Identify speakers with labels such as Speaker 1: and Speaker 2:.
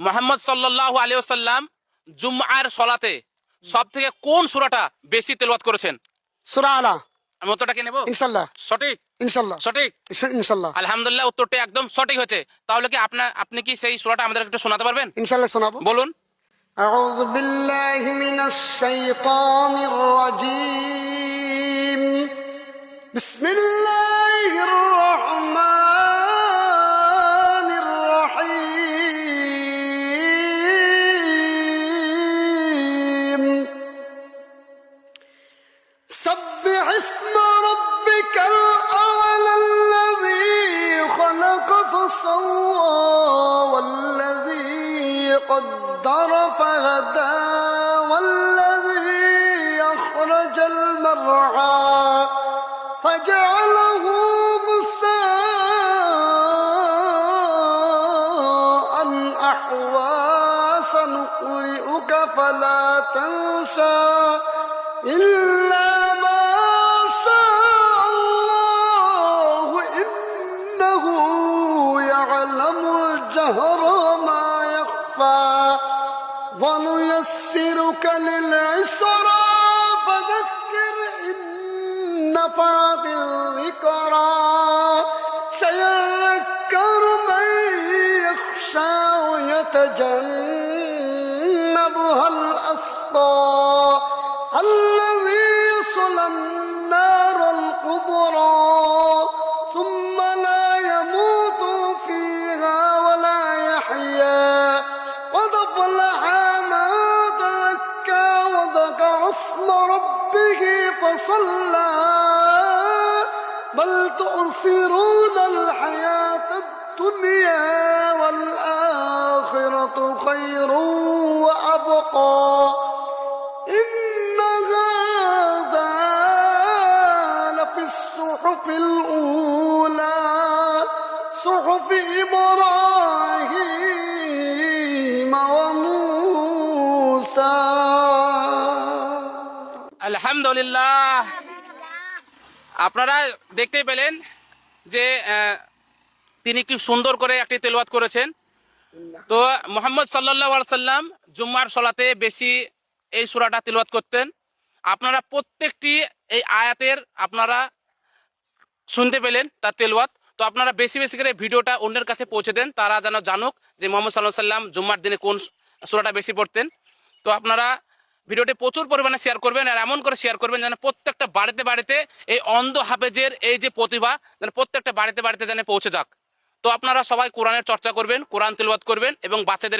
Speaker 1: মুহাম্মদ সাল্লাল্লাহু আলাইহি ওয়াসাল্লাম জুমআর সালাতে সবথেকে কোন সূরাটা বেশি তেলাওয়াত করেছেন?
Speaker 2: সূরা আলা।
Speaker 1: আমি উত্তরটাকে নেব?
Speaker 2: ইনশাআল্লাহ।
Speaker 1: সঠিক?
Speaker 2: ইনশাআল্লাহ।
Speaker 1: সঠিক?
Speaker 2: ইনশাআল্লাহ।
Speaker 1: আলহামদুলিল্লাহ, উত্তরটা একদম সঠিক হয়েছে। তাহলে কি আপনি কি সেই সূরাটা আমাদের একটু শোনাতে পারবেন?
Speaker 2: ইনশাআল্লাহ শোনাবো।
Speaker 1: বলুন।
Speaker 2: আউযু বিল্লাহি মিনাশ শাইতানির রাজীম। বিসমিল্লাহির রহমানির রহিম। سبح اسم ربك الأعلى الذي خلق فسوى والذي قدر فهدى والذي أخرج المرعى فجعله غثاء أحوى سنقرئك فلا تنسى إلا ما شاء الله إنه يعلم الجهر وما يخفى ونيسرك للعسرى فذكر إن نفعت الذكرى سيذكر من يخشى ويتجنبها الأشقى الذي يصلى النار الكبرى ثم لا يموت فيها ولا يحيا قد أفلح من تزكى وذكر اسم ربه فصلى بل تؤثرون الحياة الدنيا والآخرة خير وأبقى إن هذا لفي الصحف الأولى صحف إبراهيم وموسى।
Speaker 1: আলহামদুলিল্লাহ, আপনারা দেখতেই পেলেন যে তিনি কি সুন্দর করে একটি তেলাওয়াত করেছেন। তো মুহাম্মদ সাল্লাল্লাহু আলাইহি সাল্লাম জুম্মার সালাতে বেশি এই সূরাটা তেলাওয়াত করতেন। আপনারা প্রত্যেকটি এই আয়াতের আপনারা শুনতে পেলেন তার তেলাওয়াত। তো আপনারা বেশি বেশি করে ভিডিওটা অন্যের কাছে পৌঁছে দেন, তারা যেন জানুক যে মুহাম্মদ সাল্লাল্লাহু আলাইহি সাল্লাম জুম্মার দিনে কোন সূরাটা বেশি পড়তেন। তো আপনারা ভিডিওটি প্রচুর পরিমাণে শেয়ার করবেন, আর এমন করে শেয়ার করবেন যেন প্রত্যেকটা বাড়িতে বাড়িতে এই অন্ধ হাফেজের এই যে প্রতিভা যেন প্রত্যেকটা বাড়িতে বাড়িতে যেন পৌঁছে যাক। তো আপনারা সবাই কোরআনের চর্চা করবেন, কোরআন তেলাওয়াত করবেন এবং বাচ্চাদেরকে